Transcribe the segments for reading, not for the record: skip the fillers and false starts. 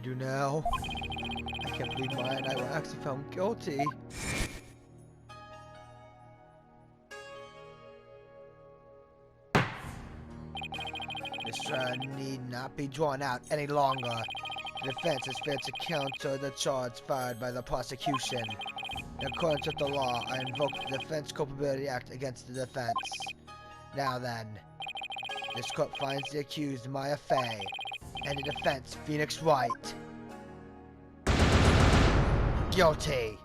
do now? I can't believe Maya and I were actually found guilty. This trial need not be drawn out any longer. The defense has failed to counter the charge fired by the prosecution. In accordance with the law, I invoke the Defense Culpability Act against the defense. Now then, this court finds the accused Maya Fey and the defense Phoenix Wright guilty.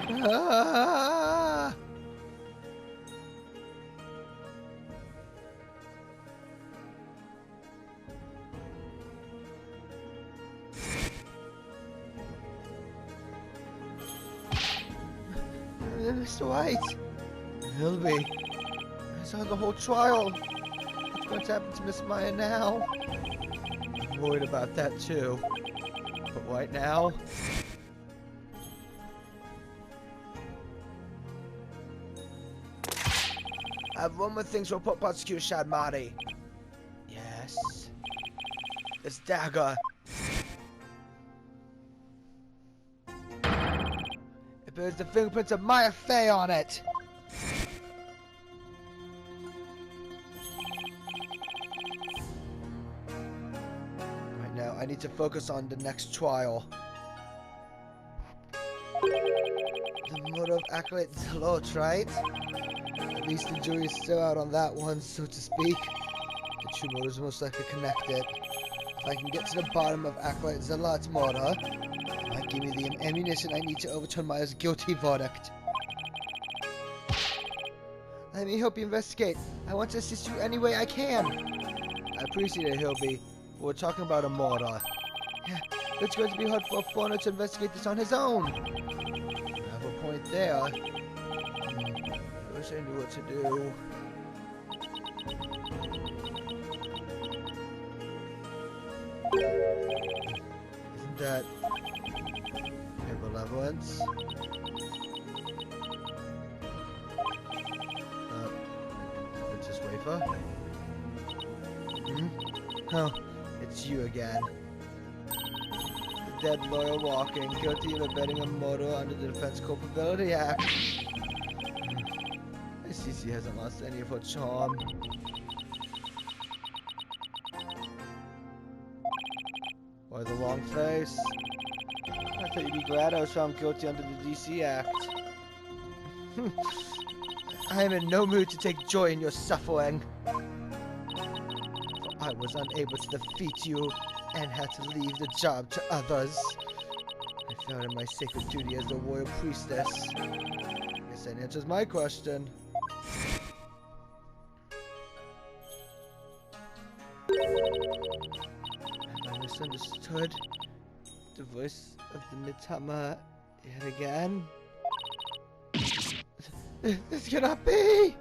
Ah! Mr. White, Hilby, I saw the whole trial. What's going to happen to Miss Maya now? I'm worried about that too. But right now, I have one more thing to report, Prosecutor Shadmati. Yes. This dagger. It bears the fingerprints of Maya Fey on it. Right now, I need to focus on the next trial. The murder of Acolyte Zeh'lot, right? At least the jury is still out on that one, so to speak. The true motive is most likely connected. If I can get to the bottom of Acolyte Zeh'lot's murder, it might give me the ammunition I need to overturn Maya's guilty verdict. Let me help you investigate. I want to assist you any way I can. I appreciate it, Hilby. But we're talking about a murder. Yeah, it's going to be hard for a foreigner to investigate this on his own. You have a point there. I wish I knew what to do. Isn't that your benevolence? Princess Wafer? Oh, it's you again. The dead lawyer walking, guilty of abetting a murder under the Defense Culpability Act. I see she hasn't lost any of her charm. Why the long face? I thought you'd be glad I was found guilty under the DC Act. I am in no mood to take joy in your suffering. For I was unable to defeat you and had to leave the job to others. I failed in my sacred duty as the royal priestess. I guess that answers my question. Have I misunderstood the voice of the Mitama yet again? This cannot be!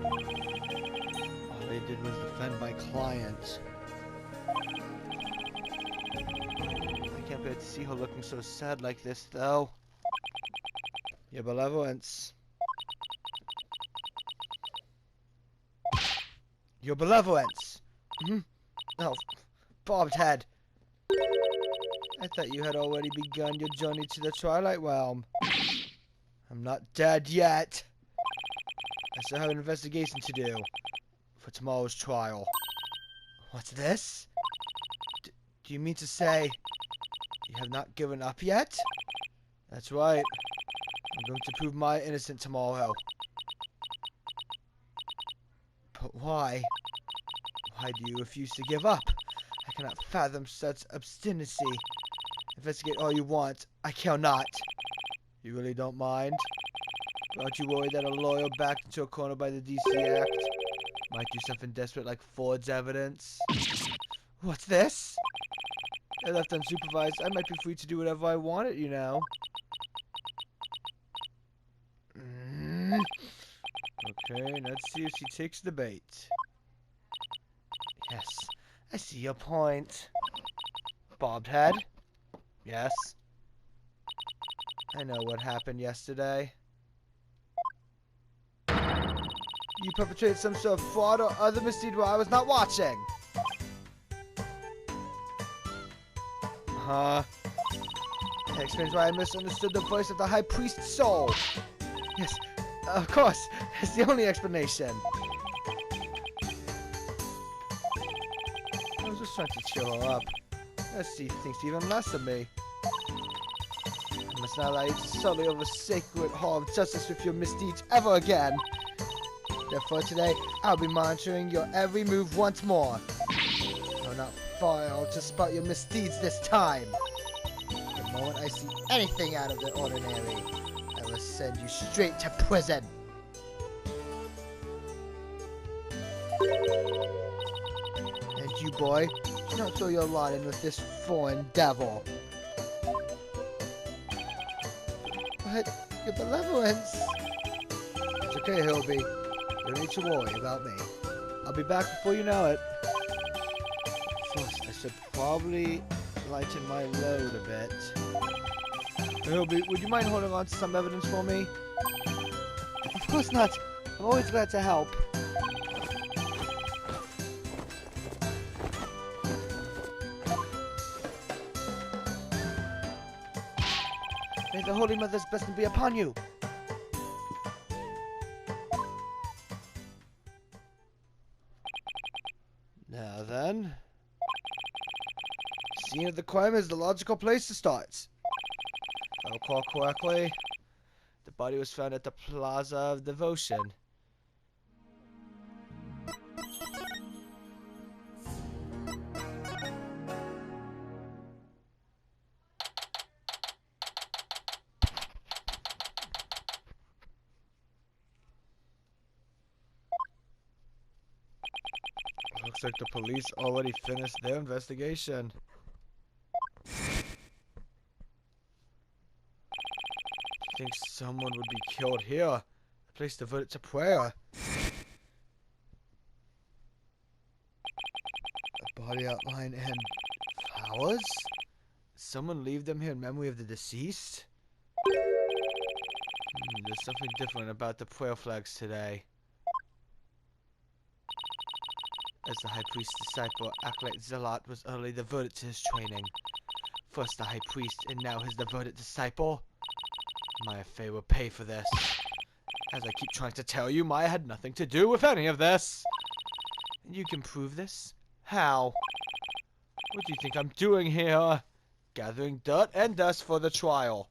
All they did was defend my client. I can't bear to see her looking so sad like this, though. Your benevolence. Your benevolence! Oh, bobbed head. I thought you had already begun your journey to the Twilight Realm. I'm not dead yet. I still have an investigation to do for tomorrow's trial. What's this? Do you mean to say you have not given up yet? That's right. I'm going to prove my innocent tomorrow. But why? Why do you refuse to give up? I cannot fathom such obstinacy. Investigate all you want. I cannot. You really don't mind? Aren't you worried that a lawyer backed into a corner by the DC Act might do something desperate like forge evidence? What's this? I left unsupervised. I might be free to do whatever I wanted, you know. Okay, let's see if she takes the bait. Yes, I see your point. Bobbed head? Yes. I know what happened yesterday. You perpetrated some sort of fraud or other misdeed while I was not watching. That explains why I misunderstood the voice of the High Priest's soul. Yes, of course. That's the only explanation. I was just trying to cheer her up. She thinks even less of me. I must not allow you to sully over sacred hall of justice with your misdeeds ever again. Therefore today, I'll be monitoring your every move once more. You're not fail to spot your misdeeds this time. The moment I see anything out of the ordinary, I will send you straight to prison. And you, boy, do not throw your lot in with this foreign devil. But your benevolence. It's okay, Hilby. You don't need to worry about me. I'll be back before you know it. First, I should probably lighten my load a bit. Hilby, would you mind holding on to some evidence for me? Of course not. I'm always glad to help. May the Holy Mother's blessing be upon you. Now then, scene of the crime is the logical place to start. If I recall correctly, the body was found at the Plaza of Devotion. Looks like the police already finished their investigation. I think someone would be killed here. A place devoted to prayer. A body outline and flowers? Someone leave them here in memory of the deceased? There's something different about the prayer flags today. As the High Priest's disciple, Acolyte Zeh'lot was early devoted to his training. First the High Priest, and now his devoted disciple. Maya Fey will pay for this. As I keep trying to tell you, Maya had nothing to do with any of this. And you can prove this? How? What do you think I'm doing here? Gathering dirt and dust for the trial.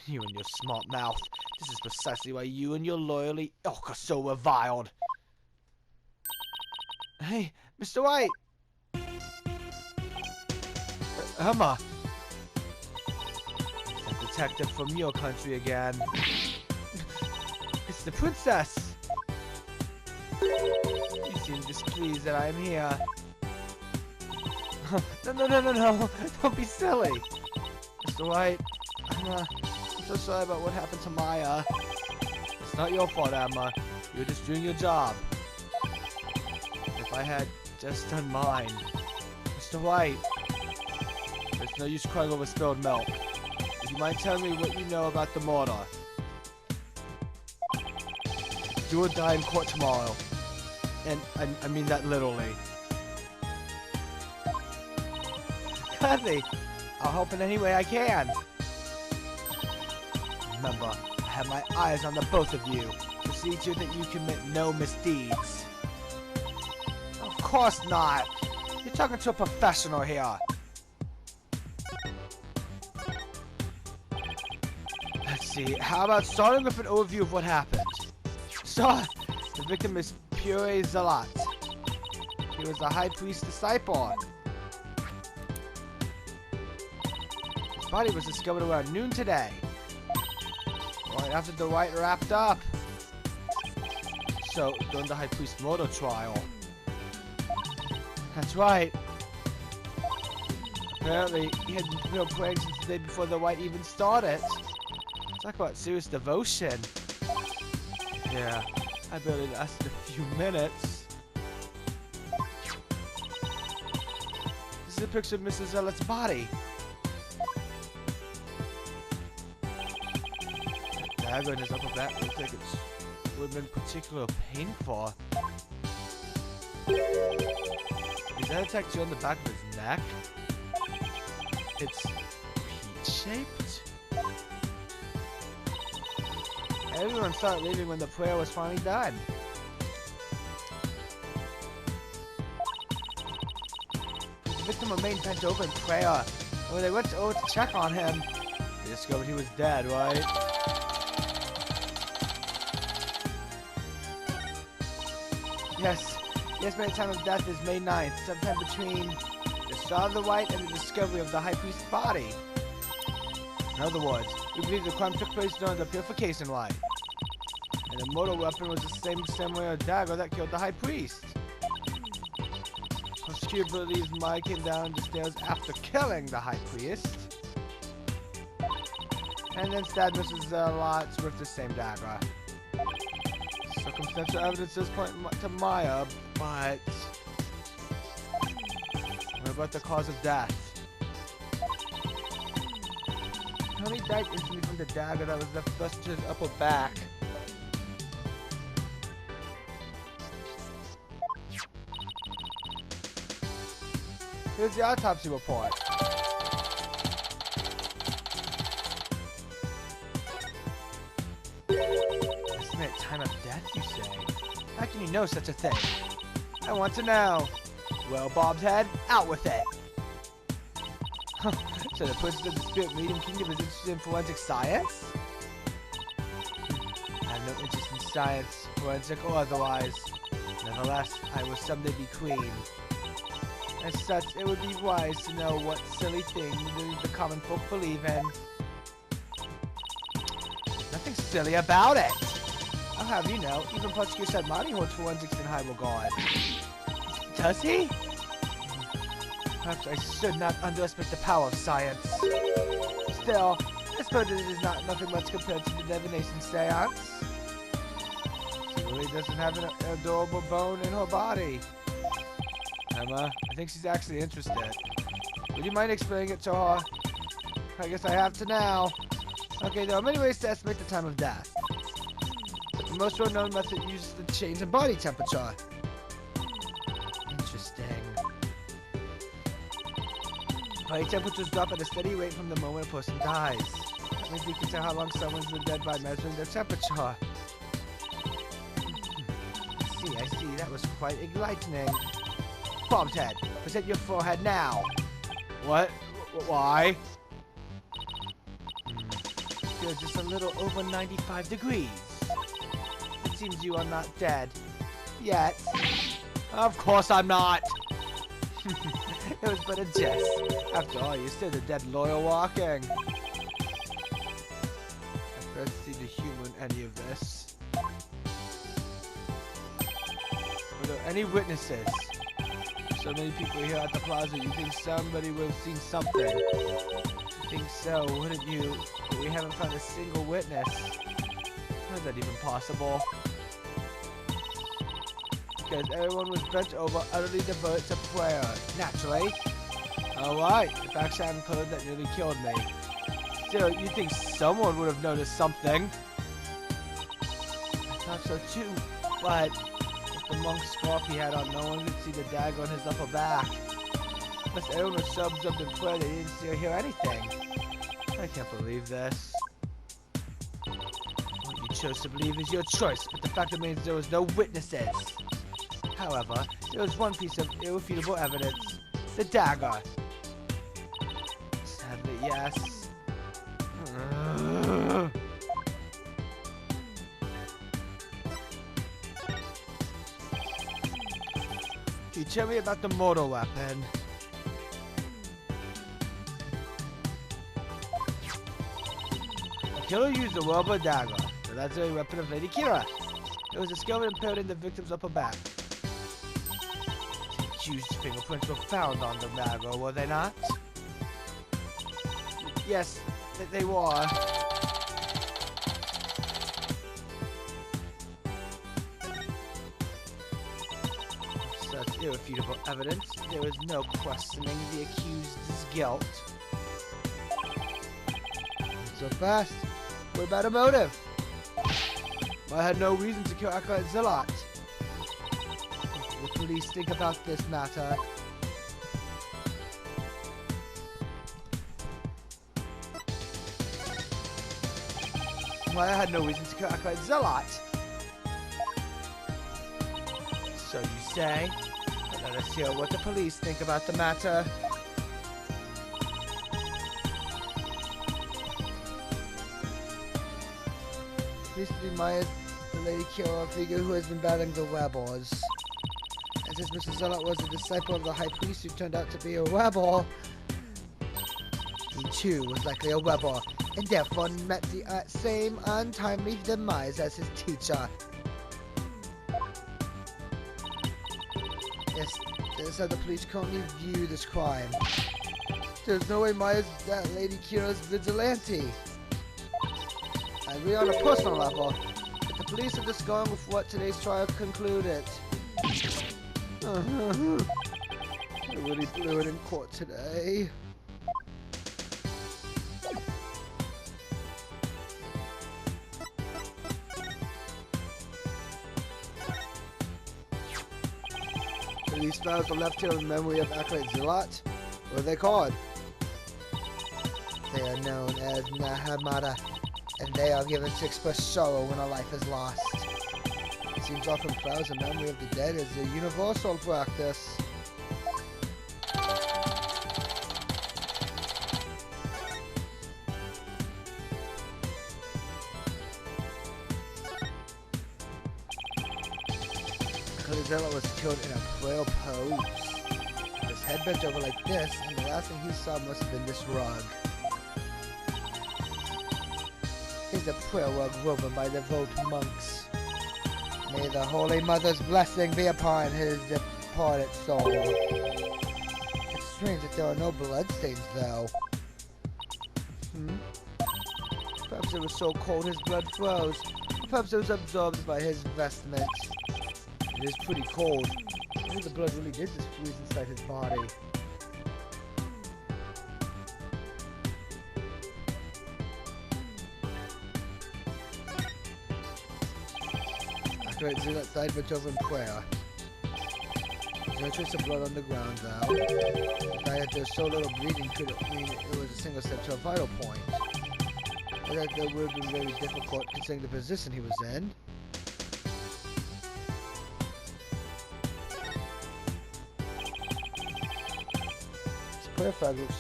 You and your smart mouth. This is precisely why you and your loyally ilk are so reviled. Hey, Mr. White! Emma! It's a detective from your country again. It's the princess! You seem displeased that I am here. No. Don't be silly. Mr. White, I'm so sorry about what happened to Maya. It's not your fault, Emma. You're just doing your job. If I had just done mine. Mr. White, there's no use crying over spilled milk. Would you mind telling me what you know about the murder? Do or die in court tomorrow. And I mean that literally. Gladly. I'll help in any way I can. Remember, I have my eyes on the both of you to see to it that you commit no misdeeds. Of course not. You're talking to a professional here. Let's see. How about starting with an overview of what happened? So, the victim is Pure Zeh'lot. He was the High Priest's disciple. His body was discovered around noon today. Right after the rite wrapped up. So, during the High Priest's murder trial. That's right. Apparently, he had been real praying since the day before the rite even started. Talk about serious devotion. Yeah, I barely lasted a few minutes. This is a picture of Mrs. Zeh'lot's body. The dagger in his upper back looks like it's would have been particularly painful. Is that tattoo on the back of his neck? It's peach-shaped? Everyone started leaving when the prayer was finally done. The victim remained bent over in prayer, and when they went over to check on him, they discovered he was dead, right? Yes, the estimated time of death is May 9th, sometime between the start of the rite and the discovery of the High Priest's body. In other words, we believe the crime took place during the purification rite. And the mortal weapon was the same samurai dagger that killed the High Priest. Prosecutor believes Mai came down the stairs after killing the High Priest. And then stabbed Mrs. Zeh'lot with the same dagger. Circumstantial evidence does point to Maya, but what about the cause of death? Tony died instantly from the dagger that was left thrust to his upper back. Here's the autopsy report. Estimated time of death, you say? How can you know such a thing? I want to know. Well, Bob's head, out with it. So the person of the spirit medium kingdom is interested in forensic science? I have no interest in science, forensic or otherwise. Nevertheless, I will someday be queen. As such, it would be wise to know what silly things the common folk believe in. There's nothing silly about it. I'll have you know, even Prosecutor Sadmani holds forensics in high regard. Does he? Perhaps I should not underestimate the power of science. Still, I suppose it is not nothing much compared to the divination seance. She really doesn't have an adorable bone in her body. Emma, I think she's actually interested. Would you mind explaining it to her? I guess I have to now. Okay, there are many ways to estimate the time of death. But the most well-known method uses the change in body temperature. Interesting. Body temperatures drop at a steady rate from the moment a person dies. That means we can tell how long someone's been dead by measuring their temperature. I see. That was quite enlightening. Bob's head, present your forehead now. What? Why? You're just a little over 95 degrees. It seems you are not dead. Yet. Of course I'm not. It was but a jest. After all, you're still the dead lawyer walking. I first see the humor in any of this. Were there any witnesses? So many people here at the plaza, you think somebody would have seen something. You think so, wouldn't you? But we haven't found a single witness. How is that even possible? Because everyone was bent over, utterly devoted to prayer. Naturally. Alright, the facts haven't cleared that nearly killed me. Still, you think someone would have noticed something. I thought so too, but the monk's scarf he had on, no one could see the dagger on his upper back. Plus, everyone was so absorbed in prayer they didn't see or hear anything. I can't believe this. What you chose to believe is your choice, but the fact remains there was no witnesses. However, there was one piece of irrefutable evidence. The dagger. Sadly, yes. Can you tell me about the mortal weapon? The killer used a rubber dagger, so that's the weapon of Lady Kira. It was discovered and put in the victim's upper back. The accused's fingerprints were found on the dagger, were they not? Yes, they were. Such irrefutable evidence, there was no questioning the accused's guilt. So fast. What about a motive? I had no reason to kill Acolyte Zeh'lot. What do the police think about this matter? Why, I had no reason to kill Acolyte Zeh'lot. So you say? But let us hear what the police think about the matter. Police admires the Lady Kira figure who has been battling the rebels. And since Mr. Zeh'lot was a disciple of the High Priest who turned out to be a rebel, he too was likely a rebel, and therefore met the same untimely demise as his teacher. Yes, this is how the police currently view this crime. There's no way Maya's that Lady Kira's vigilante. I agree on a personal level, but the police are just going with what today's trial concluded. I really blew it in court today. These files are left here in memory of Acolyte Zeh'lot. What are they called? They are known as Nahamada, and they are given to express sorrow when a life is lost. It seems offering flowers in memory of the dead is a universal practice. Zeh'lot was killed in a prayer pose. His head bent over like this, and the last thing he saw must have been this rug. Is a prayer rug woven by devout monks. May the Holy Mother's blessing be upon his departed soul. It's strange that there are no bloodstains, though. Perhaps it was so cold his blood froze. Perhaps it was absorbed by his vestments. It is pretty cold. Maybe the blood really did just freeze inside his body. Acolyte Zeh'lot died but over in prayer. There's no trace of blood on the ground, though. The fact that there's so little bleeding could mean it was a single step to a vital point. And that would have been very difficult considering the position he was in. Prayer flag looks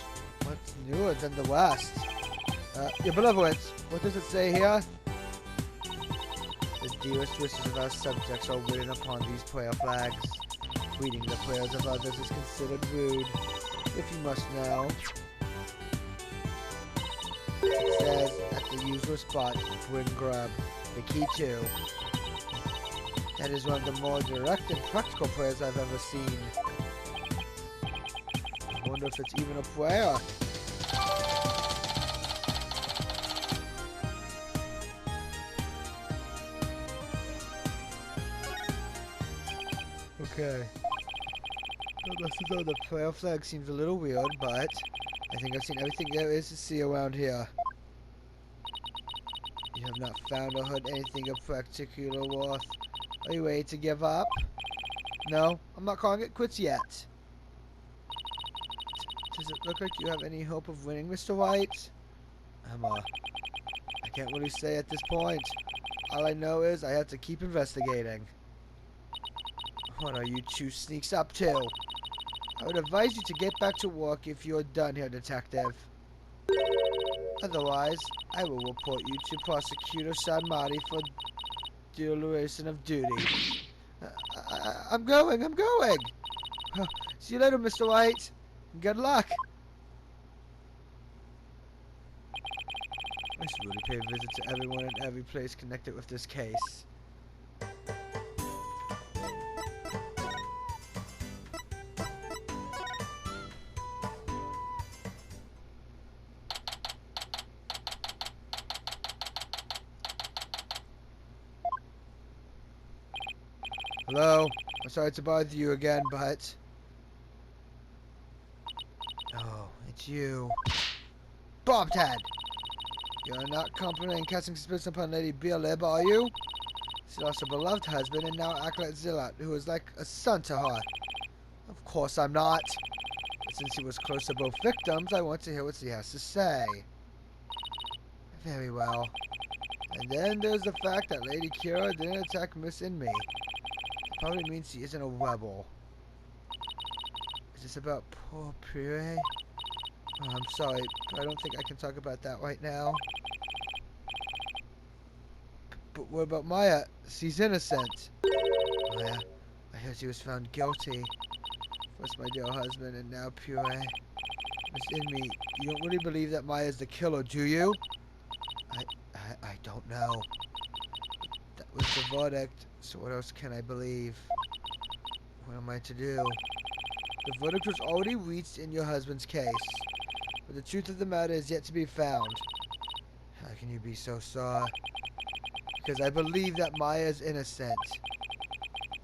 much newer than the last. Your benevolence, what does it say here? The dearest wishes of our subjects are written upon these prayer flags. Reading the prayers of others is considered rude, if you must know. It says, at the usual spot, bring grub. The key too. That is one of the more direct and practical prayers I've ever seen. I wonder if it's even a prayer. Okay. The message on the prayer flag seems a little weird, but I think I've seen everything there is to see around here. You have not found or heard anything of particular worth. Are you ready to give up? No, I'm not calling it quits yet. Does it look like you have any hope of winning, Mr. White? I can't really say at this point. All I know is I have to keep investigating. What are you two sneaks up to? I would advise you to get back to work if you're done here, Detective. Otherwise, I will report you to Prosecutor Shanmati for dereliction of duty. I'm going! See you later, Mr. White. Good luck! I should really pay a visit to everyone and every place connected with this case. Hello? I'm sorry to bother you again, but... Oh, it's you. Bobhead! You're not competent in casting suspicion upon Lady Beelib, are you? She lost her beloved husband and now act like Zeh'lot, who is like a son to her. Of course I'm not. But since he was close to both victims, I want to hear what he has to say. Very well. And then there's the fact that Lady Kira didn't attack Miss and me. It probably means she isn't a rebel. Is this about poor Puree? Oh, I'm sorry, but I don't think I can talk about that right now. But what about Maya? She's innocent. Maya, I heard she was found guilty. First my dear husband and now Puree. Miss Inmi, you don't really believe that Maya's the killer, do you? I don't know. That was the verdict, so what else can I believe? What am I to do? The verdict was already reached in your husband's case, but the truth of the matter is yet to be found. How can you be so sore? Because I believe that Maya is innocent.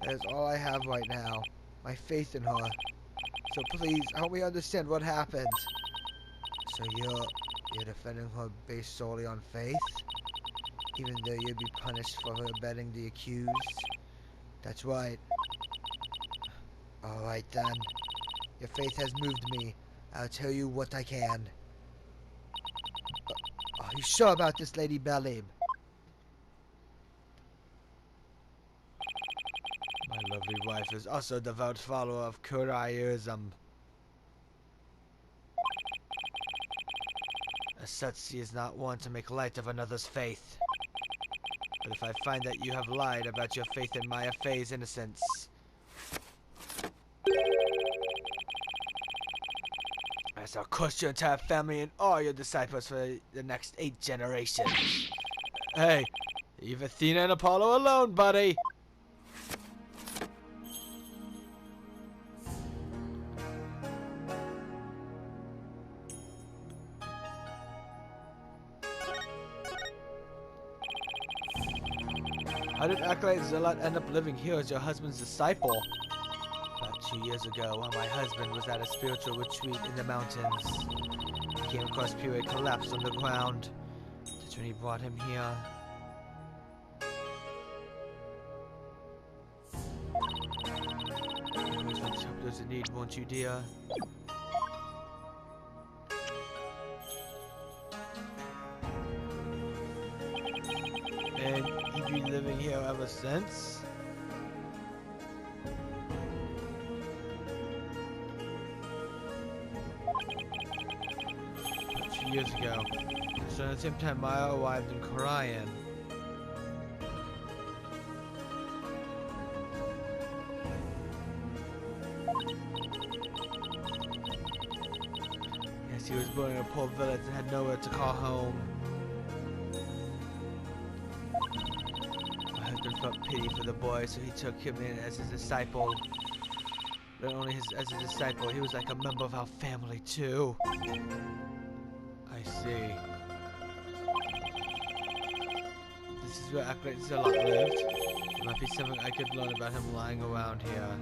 That is all I have right now. My faith in her. So please, help me understand what happened. So you're defending her based solely on faith? Even though you'd be punished for her abetting the accused? That's right. Alright then. Your faith has moved me. I'll tell you what I can. Are you sure about this, Lady Balib? My lovely wife is also a devout follower of Kuraiism. As such, she is not one to make light of another's faith. But if I find that you have lied about your faith in Maya Fey's innocence, I shall curse your entire family and all your disciples for the next 8 generations. Hey, leave Athena and Apollo alone, buddy! How did Acolyte Zeh'lot end up living here as your husband's disciple? About 2 years ago, while my husband was at a spiritual retreat in the mountains, he came across Puree collapsed on the ground. That's when he brought him here. You always want to help those in need, won't you, dear? And you've been living here ever since? About 2 years ago. So at the same time Maya arrived in Korean. Yes, he was born in a poor village and had nowhere to call home. My husband felt pity for the boy, so he took him in as his disciple. Not only as a disciple, he was like a member of our family too. I see. This is where Acolyte Zeh'lot lived. There might be something I could learn about him lying around here.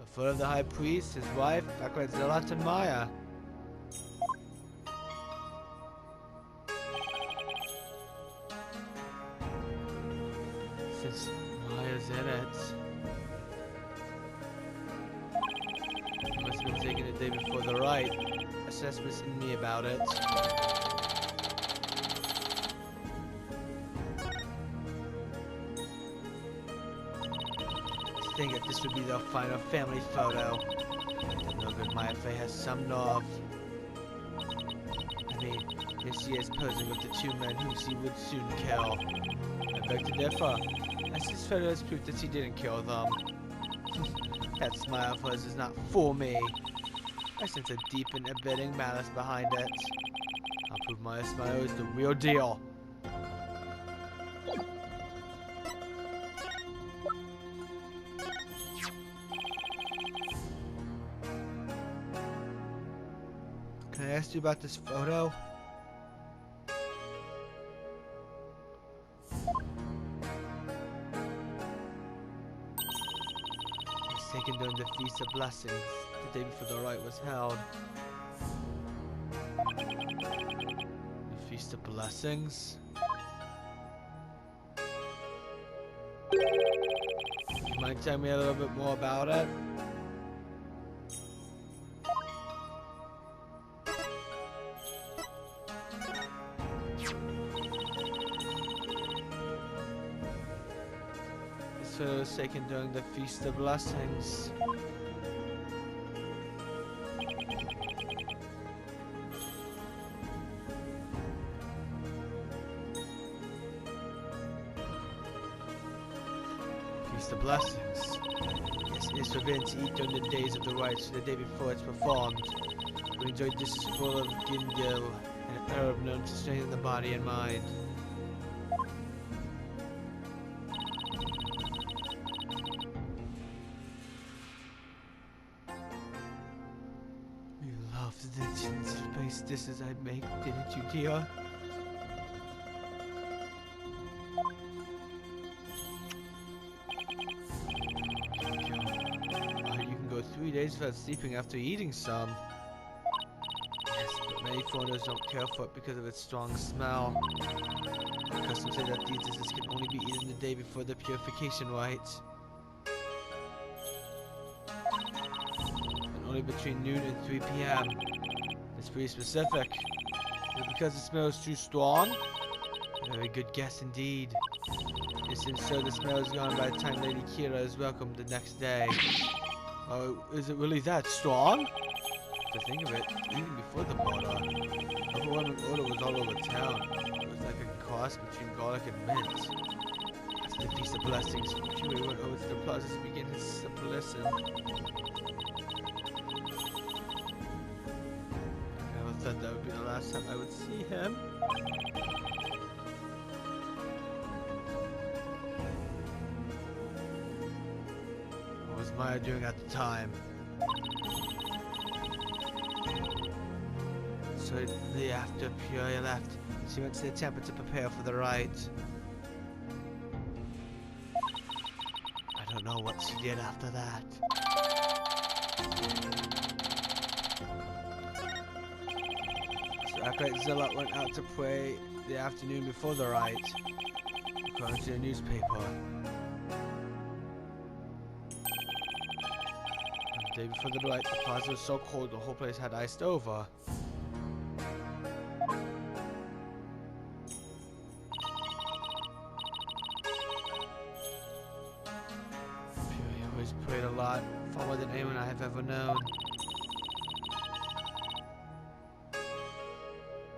A foot of the High Priest, his wife, Acolyte Zeh'lot, and Maya. Since Maya's in it, it must have been taken the day before the rite. Assessments in me about it. Think that this would be their final family photo. No good Maya Fey has some nerve. I mean, here she is posing with the 2 men whom she would soon kill. I beg to differ, as this photo is proof that she didn't kill them. That smile of hers is not for me. I sense a deep and abetting malice behind it. I'll prove Maya's smile is the real deal. I ask you about this photo? It was taken during the Feast of Blessings, the day before the rite was held. The Feast of Blessings? You mind telling me a little bit more about it? This photo was taken during the Feast of Blessings. Feast of Blessings. Yes, it is forbidden to eat during the days of the rites, the day before it's performed. We enjoy dishes full of gingil, an herb known to strengthen the body and mind. You loved the ginger-based dishes I make, didn't you, dear? You can go 3 days without sleeping after eating some. Yes, but many foreigners don't care for it because of its strong smell. The customs say that these dishes can only be eaten the day before the purification rites. And only between noon and 3 p.m. It's pretty specific. Is it because the smell is too strong? A very good guess indeed. It seems so the smell is gone by the time Lady Kira is welcomed the next day. Oh, is it really that strong? To think of it, even before the border, overwhelming odor was all over town. It was like a cross between garlic and mint. After the Feast of Blessings, Fury went over to the plaza to begin his supplicant. I never thought that would be the last time I would see him. What was Maya doing at the time? So the after Fury left, she went to the temple to prepare for the rite. I don't know what she did after that. So Acolyte Zeh'lot went out to pray the afternoon before the rite, according to the newspaper. The day before the rite, the plaza was so cold the whole place had iced over. He's prayed a lot, far more than anyone I have ever known.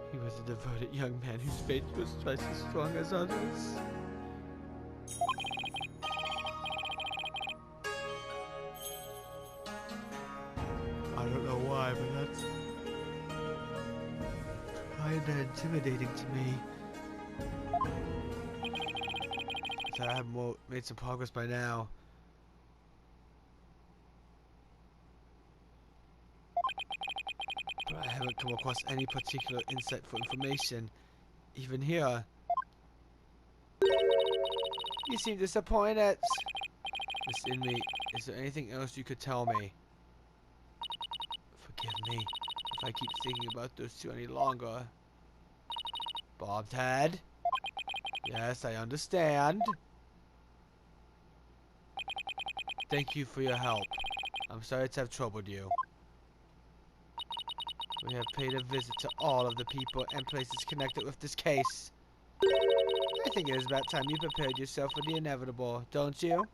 He was a devoted young man whose faith was twice as strong as others. I don't know why, but that's kinda intimidating to me. So I have made some progress by now. But I haven't come across any particular insightful information, even here. You seem disappointed. Miss Inmate, is there anything else you could tell me? Forgive me if I keep thinking about those two any longer. Bobbed head? Yes, I understand. Thank you for your help. I'm sorry to have troubled you. We have paid a visit to all of the people and places connected with this case. I think it is about time you prepared yourself for the inevitable, don't you?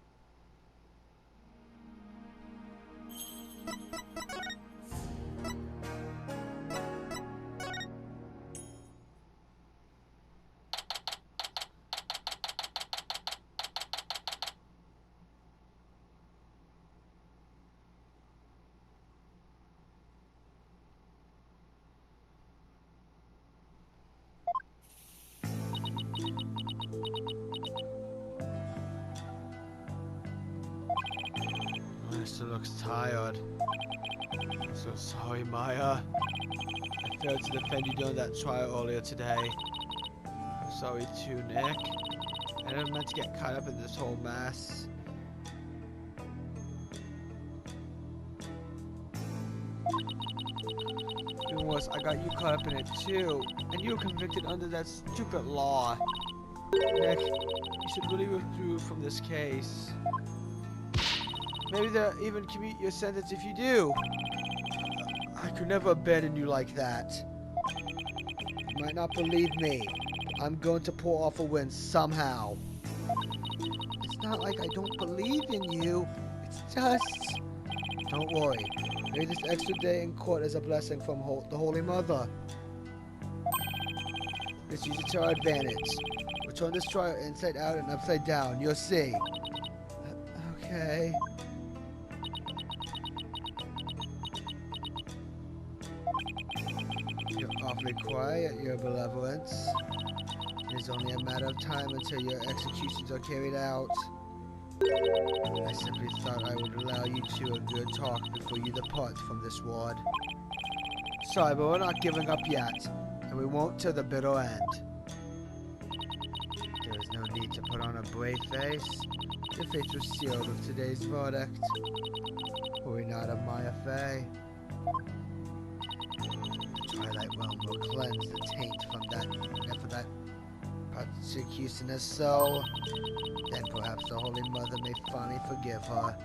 Mister looks tired. I'm so sorry, Maya. I failed to defend you during that trial earlier today. I'm sorry too, Nick. I never meant to get caught up in this whole mess. Even worse, I got you caught up in it too, and you were convicted under that stupid law. Nick, you should really withdraw from this case. Maybe they'll even commute your sentence if you do. I could never abandon you like that. You might not believe me, but I'm going to pull off a win somehow. It's not like I don't believe in you. It's just... Don't worry. Maybe this extra day in court is a blessing from the Holy Mother. Let's use it to our advantage. We'll turn this trial inside out and upside down. You'll see. Okay. You're awfully quiet, your benevolence. It is only a matter of time until your executions are carried out. I simply thought I would allow you to a good talk before you depart from this ward. Sorry, but we're not giving up yet, and we won't till the bitter end. There is no need to put on a brave face. Your fate was sealed with today's verdict. Were we not of Maya Fey? The Twilight Realm will cleanse the taint from that persecution is so. Then perhaps the Holy Mother may finally forgive her.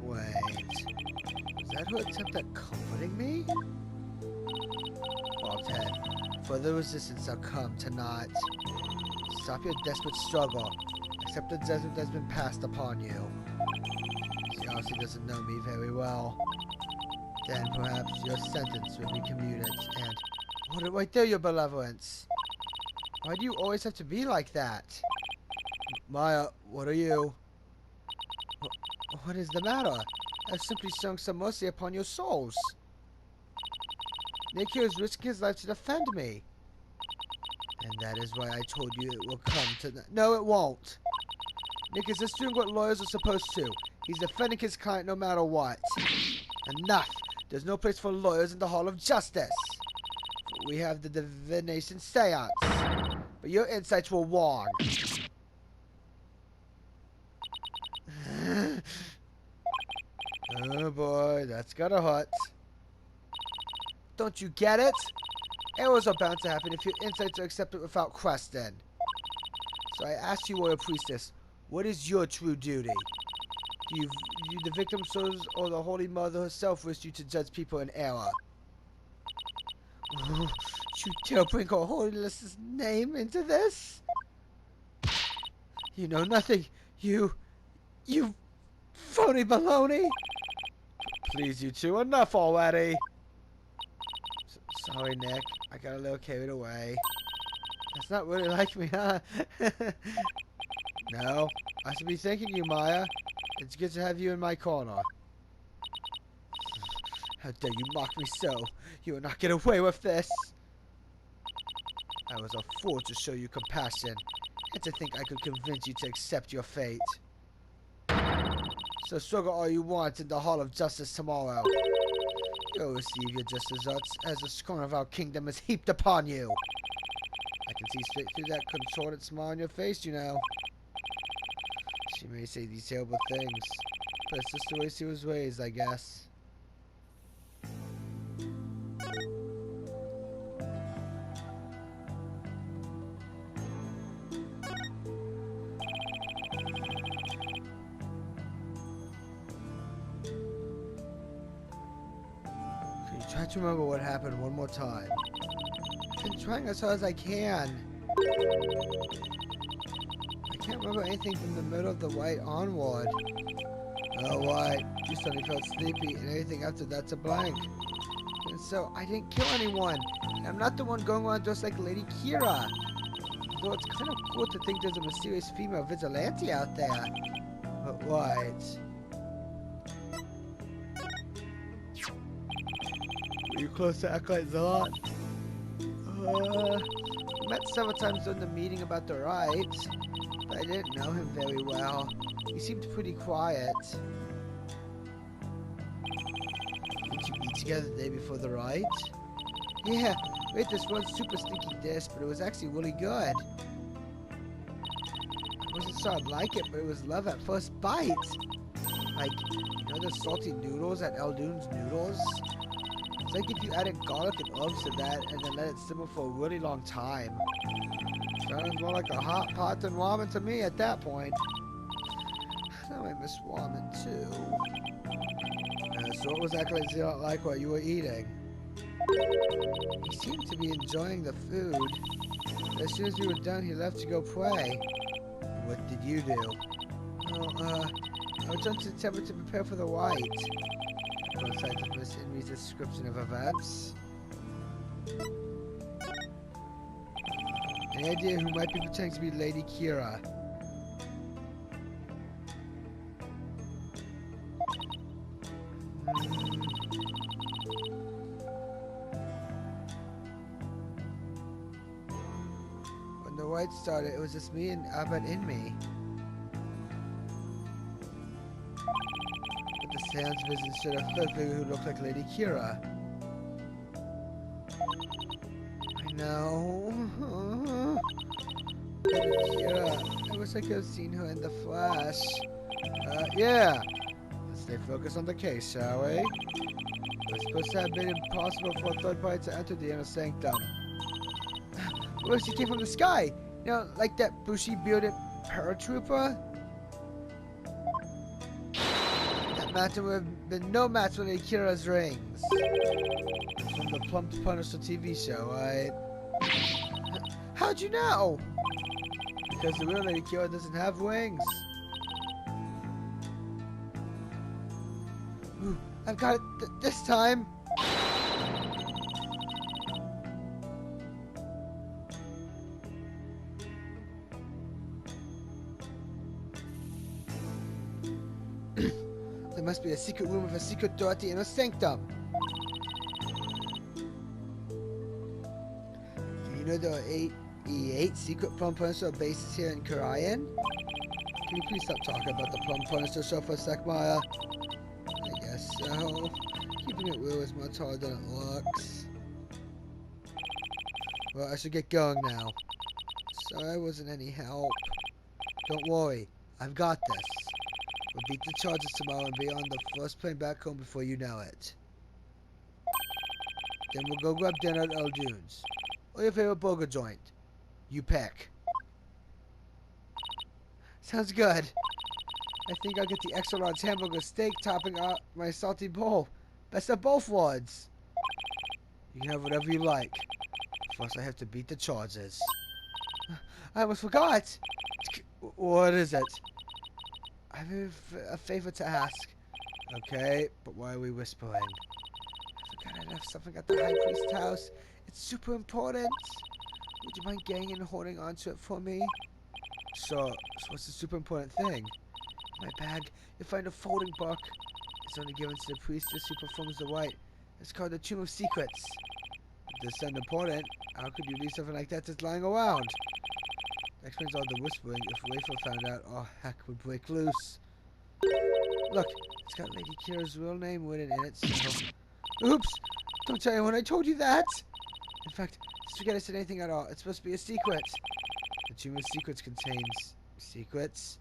Wait. Was that her attempt at comforting me? Bob's head. Further resistance shall come tonight. Stop your desperate struggle. Accept the judgment that's been passed upon you. She obviously doesn't know me very well. Then perhaps your sentence will be commuted and... Hold it right there, your benevolence. Why do you always have to be like that? Maya, what are you? What is the matter? I've simply shown some mercy upon your souls. Nick here is risking his life to defend me. And that is why I told you it will come to... No, it won't. Nick is just doing what lawyers are supposed to. He's defending his client no matter what. Enough! There's no place for lawyers in the Hall of Justice. We have the divination seance. But your insights were wrong. Oh boy, that's gotta hurt. Don't you get it? Errors are bound to happen if your insights are accepted without question. So I ask you, Royal Priestess, what is your true duty? Do you view the victim's souls or the Holy Mother herself wish you to judge people in error? You dare bring her holiness's name into this? You know nothing. You phony baloney. Please, you two, enough already. Sorry, Nick. I got a little carried away. That's not really like me, huh? No, I should be thanking you, Maya. It's good to have you in my corner. How dare you mock me so? You will not get away with this. I was a fool to show you compassion, and to think I could convince you to accept your fate. So struggle all you want in the Hall of Justice tomorrow. You'll receive your just results as the scorn of our kingdom is heaped upon you. I can see straight through that contorted smile on your face, you know. She may say these terrible things, but it's just the way she was raised, I guess. Can you try to remember what happened one more time? I've been trying as hard as I can. I can't remember anything from the middle of the white onward. Oh, what? You suddenly felt sleepy, and everything after that's a blank. And so, I didn't kill anyone. And I'm not the one going around dressed like Lady Kira. Though it's kind of cool to think there's a mysterious female vigilante out there. But what? Were you close to Acolyte Zeh'lot? We met several times during the meeting about the rights, but I didn't know him very well. He seemed pretty quiet. Didn't you eat together the day before the rights? Yeah, we ate this one super stinky dish, but it was actually really good. I wasn't sure I'd like it, but it was love at first bite. Like, you know the salty noodles at Eldoon's Noodles? It's like if you added garlic and herbs to that and then let it simmer for a really long time. Sounds more like a hot pot than ramen to me at that point. Now I miss ramen too. So what was that guy Zeh'lot like while you were eating? He seemed to be enjoying the food. As soon as we were done, he left to go pray. What did you do? Well, I was done to the temple to prepare for the white. Both sides of this in Reed's description of events. Any idea who might be pretending to be Lady Kira? When the white started, it was just me and Abed in me. But the sounds of his instead of third figure who looked like Lady Kira. I know. Kira. I wish I could have seen her in the flash. Yeah. Let's stay focused on the case, shall we? It was supposed to have been impossible for a third party to enter the inner sanctum. What if she came from the sky? You know, like that bushy-bearded paratrooper? That matter would have been no match for Akira's rings. From the Plump Punisher TV show, right? How'd you know? Because the real Lady Kira doesn't have wings. Ooh, I've got it this time. There must be a secret room with a secret door at the inner sanctum. Do you know there are 8 secret Plum Punisher bases here in Korean? Can you please stop talking about the Plum Punisher show for a sec, Maya? I guess so. Keeping it real is much harder than it looks. Well, I should get going now. Sorry I wasn't any help. Don't worry, I've got this. We'll beat the charges tomorrow and be on the first plane back home before you know it. Then we'll go grab dinner at Eldoon's. Or your favorite burger joint. You pick. Sounds good. I think I'll get the extra large hamburger steak topping out my salty bowl. Best of both worlds. You can have whatever you like. First I have to beat the charges. I almost forgot. What is it? I have a favor to ask. Okay, but why are we whispering? I forgot I left something at the High Priest's house. It's super important. Would you mind getting and holding on to it for me? Sure. So what's the super important thing? In my bag, you'll find a folding book. It's only given to the priestess who performs the rite. It's called the Tomb of Secrets. If this sounds important, how could you leave something like that just lying around? That explains all the whispering. If Wafer found out, oh heck, would break loose. Look, it's got Lady Kira's real name written in it, so... Oops! Don't tell anyone I told you that! In fact, just forget I said anything at all. It's supposed to be a secret. The Tomb of Secrets contains... secrets?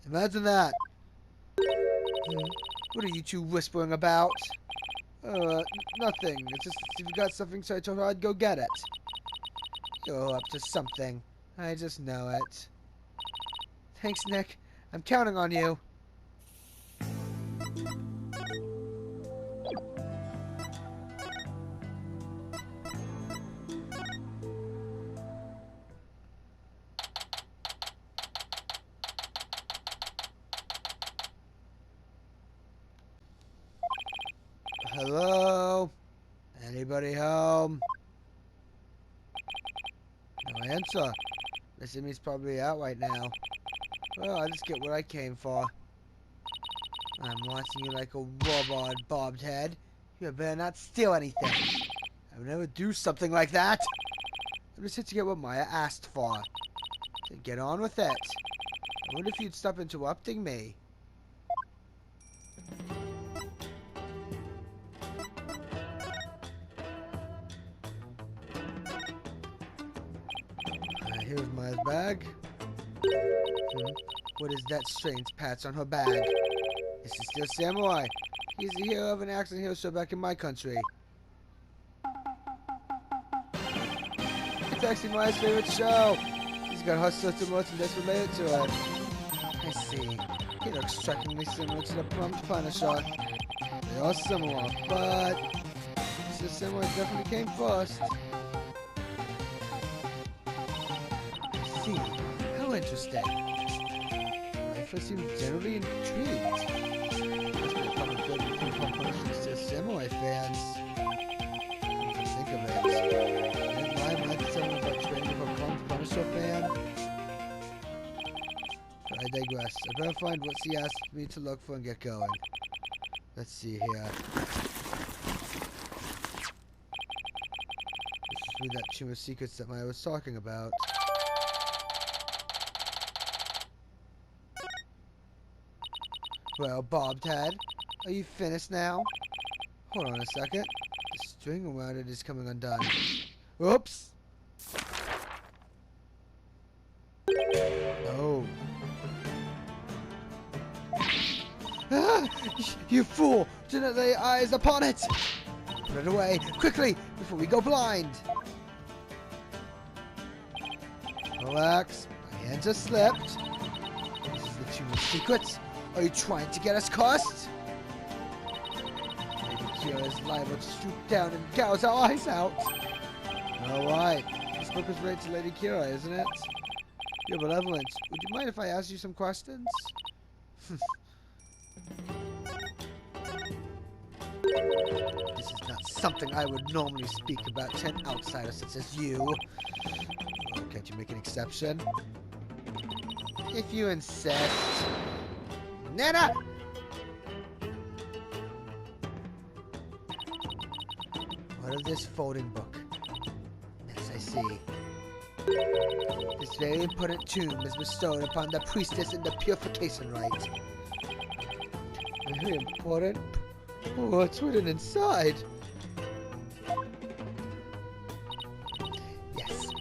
Imagine that! What are you two whispering about? Nothing. It's just if you got something, so I told her I'd go get it. You're up to something. I just know it. Thanks, Nick. I'm counting on you. Hello? Anybody home? No answer. This Emmy's probably out right now. Well, I'll just get what I came for. I'm watching you like a robot, bobbed head. You better not steal anything. I would never do something like that. I'm just here to get what Maya asked for. So get on with it. I wonder if you'd stop interrupting me. Here's Maya's bag. What is that strange patch on her bag? Is he still samurai? He's the hero of an action hero show back in my country. It's actually Maya's favorite show. He's got hot sorts of merchandise related to it. I see. He looks strikingly similar to the Plum Punisher. They are similar, but the samurai definitely came first. I see. How interesting. I first seem generally intrigued. Must be a common thread between Plum Punishers to samurai fans. Think of it. Didn't lie when I tell him about training with a Plum Punisher fan. I digress. I better find what he asked me to look for and get going. Let's see here. This is with that Chamber of Secrets that Maya was talking about. Well, Bobhead, are you finished now? Hold on a second. The string around it is coming undone. Oops! Oh. Ah! You fool! Do not lay eyes upon it! Put it away, quickly, before we go blind! Relax. My hands are slipped. This is the Chamber of Secrets. Are you trying to get us cursed? Lady Kira is liable to swoop down and gouge our eyes out. Alright. This book was read to Lady Kira, isn't it? Your benevolence. Would you mind if I ask you some questions? This is not something I would normally speak about to an outsider such as you. Oh, can't you make an exception? If you insist. Nana! What of this folding book? Yes, I see. This very important tomb is bestowed upon the priestess in the purification rite. Very important? Oh, what's written inside?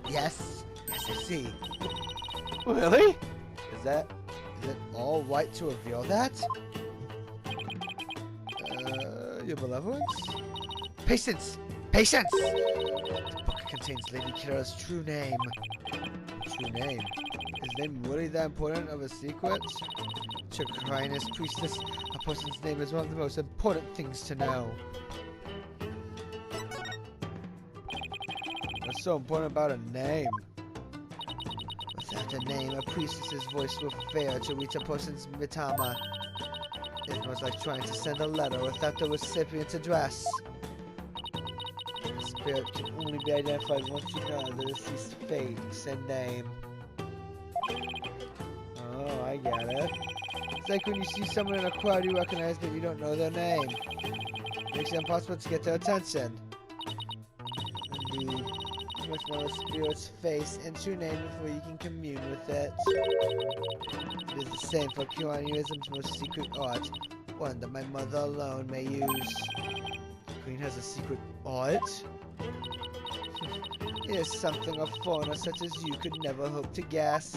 Yes, I see. Really? Is it all right to reveal that? Your benevolence? Patience! Patience! The book contains Lady Kira's true name. True name? Is name really that important of a secret? To Krynus Priestess, a person's name is one of the most important things to know. What's so important about a name? Without a name, a priestess's voice will fail to reach a person's mitama. It was like trying to send a letter without the recipient's address. The spirit can only be identified once you know the deceased face and name. Oh, I get it. It's like when you see someone in a crowd you recognize but you don't know their name. It makes it impossible to get their attention. Indeed. You must know a spirit's face and true name before you can commune with it. It is the same for Kiwanuism's most secret art, one that my mother alone may use. The Queen has a secret art? It is something a foreigner such as you could never hope to guess.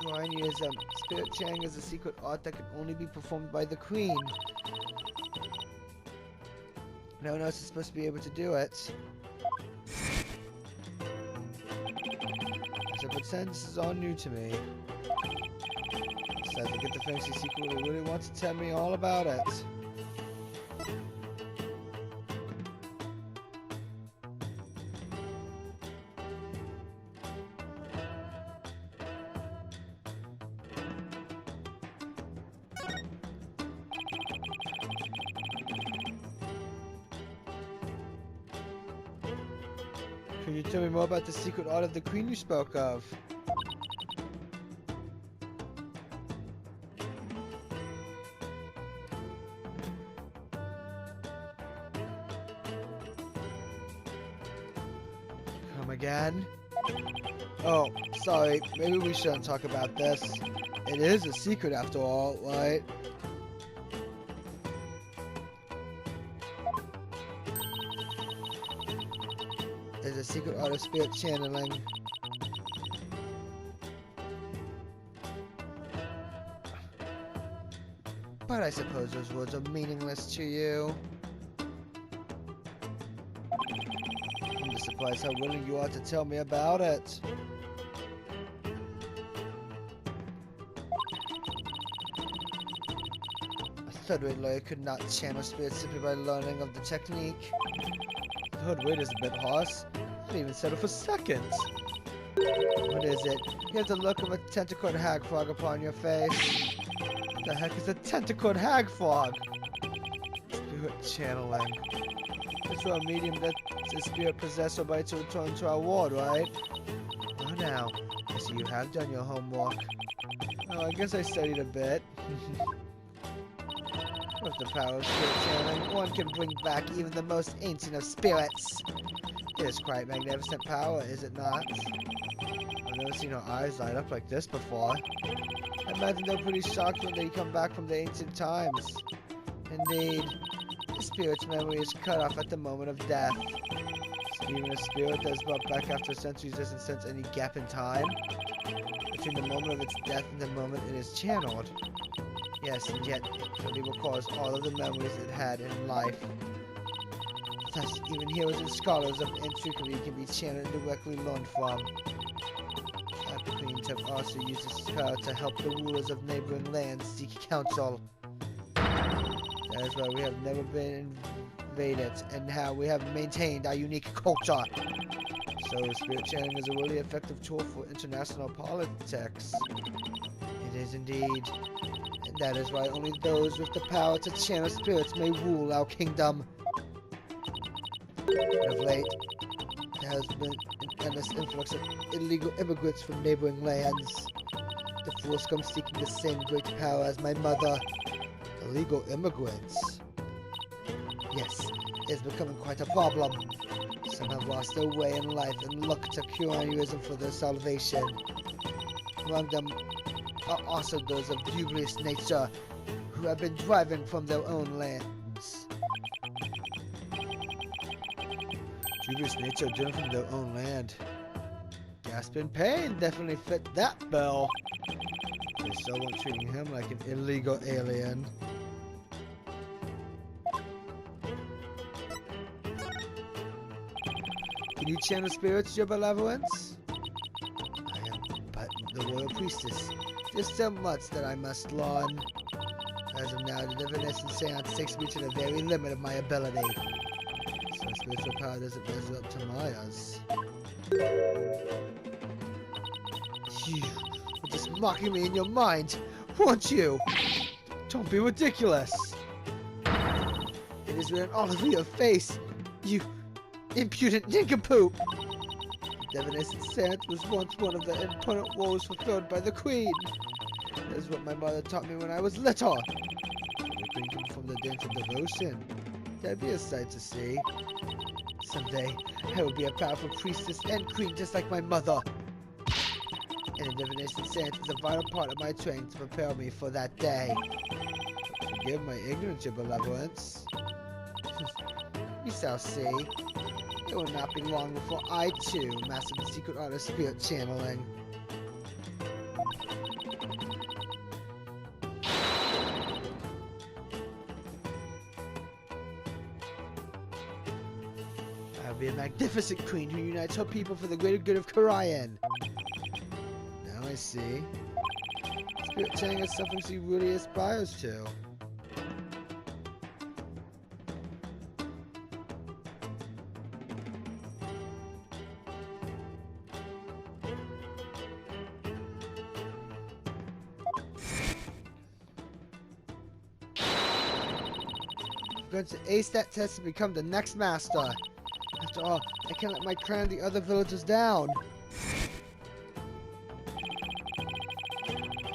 Kiwanuism. Spirit chanting is a secret art that can only be performed by the Queen. No one else is supposed to be able to do it. So pretend this is all new to me. Besides, I get the fancy sequel who really wants to tell me all about it. Can you tell me more about the secret art of the Queen you spoke of? Come again? Oh, sorry. Maybe we shouldn't talk about this. It is a secret after all, right? There's a secret art of spirit channeling. But I suppose those words are meaningless to you. I'm just surprised how willing you are to tell me about it. A third-rate lawyer could not channel spirits simply by learning of the technique. Third rate is a bit harsh. I didn't even settle for seconds. What is it? You have the look of a tentacled hag frog upon your face. What the heck is a tentacled hag frog? Spirit channeling. It's for a medium that's a spirit possessed by to return to our world, right? Oh, now. I see you have done your homework. Oh, I guess I studied a bit. With the power of spirit channeling, one can bring back even the most ancient of spirits. It is quite magnificent power, is it not? I've never seen her eyes light up like this before. I imagine they're pretty shocked when they come back from the ancient times. Indeed, the spirit's memory is cut off at the moment of death. So even a spirit that is brought back after centuries doesn't sense any gap in time between the moment of its death and the moment it is channeled. Yes, and yet it clearly recalls all of the memories it had in life. Thus, even heroes and scholars of antiquity can be channeled and directly learned from. The Queens have also used this power to help the rulers of neighboring lands seek counsel. That is why we have never been invaded, and how we have maintained our unique culture. So, spirit channeling is a really effective tool for international politics. It is indeed. And that is why only those with the power to channel spirits may rule our kingdom. Of late, there has been an endless influx of illegal immigrants from neighboring lands. The fools come seeking the same great power as my mother. Illegal immigrants? Yes, it is becoming quite a problem. Some have lost their way in life and look to colonialism for their salvation. Among them are also those of dubious nature who have been driven from their own lands. Dubious nature driven from their own land. Gasp in pain definitely fit that bill. They still weren't treating him like an illegal alien. Can you channel spirits, your benevolence? I am but the royal priestess. There's so much that I must learn. As of now, the divination seance takes me to the very limit of my ability. So spiritual power doesn't measure up to Maya's. You were just mocking me in your mind, weren't you? Don't be ridiculous. It is written all over your face, you impudent nincompoop. The divination seance was once one of the important roles fulfilled by the queen. That is what my mother taught me when I was little. The queen came from the dance of devotion. That'd be a sight to see. Someday, I will be a powerful priestess and queen just like my mother. And the divination seance is a vital part of my training to prepare me for that day. Forgive my ignorance, your benevolence. We shall see. It will not be long before I, too, master the secret art of spirit channeling. I'll be a magnificent queen who unites her people for the greater good of Karayan. Now I see. Spirit channeling is something she really aspires to. I'm going to ace that test and become the next master. After all, I can't let my clan and the other villagers down.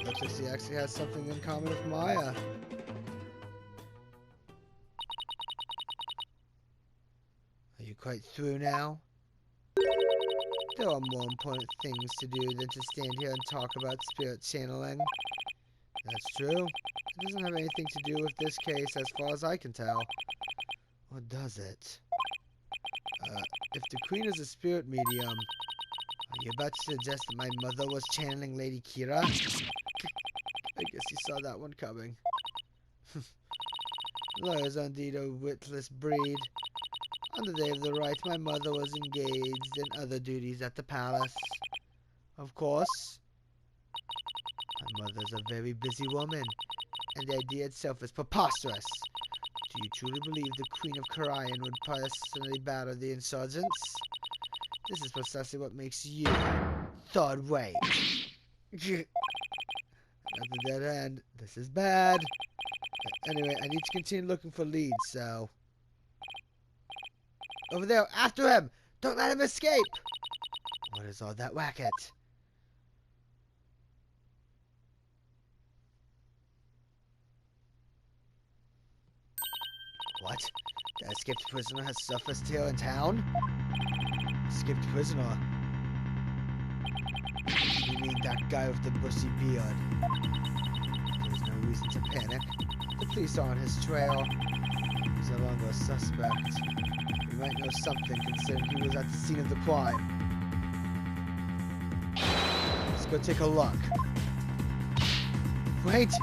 Looks like she actually has something in common with Maya. Are you quite through now? There are more important things to do than to stand here and talk about spirit channeling. That's true. It doesn't have anything to do with this case as far as I can tell. Or does it? If the Queen is a spirit medium, are you about to suggest that my mother was channeling Lady Kira? I guess you saw that one coming. Lawyers are indeed a witless breed. On the day of the rite, my mother was engaged in other duties at the palace. Of course. My mother's a very busy woman, and the idea itself is preposterous. Do you truly believe the Queen of Karayan would personally battle the insurgents? This is precisely what makes you third rate. Another dead end. This is bad. Anyway, I need to continue looking for leads, so... Over there, after him! Don't let him escape! What is all that racket? What? The escaped prisoner has surfaced here in town? Escaped prisoner? You mean that guy with the bushy beard? There's no reason to panic. The police are on his trail. He's no longer a suspect. We might know something considering he was at the scene of the crime. Let's go take a look. Wait!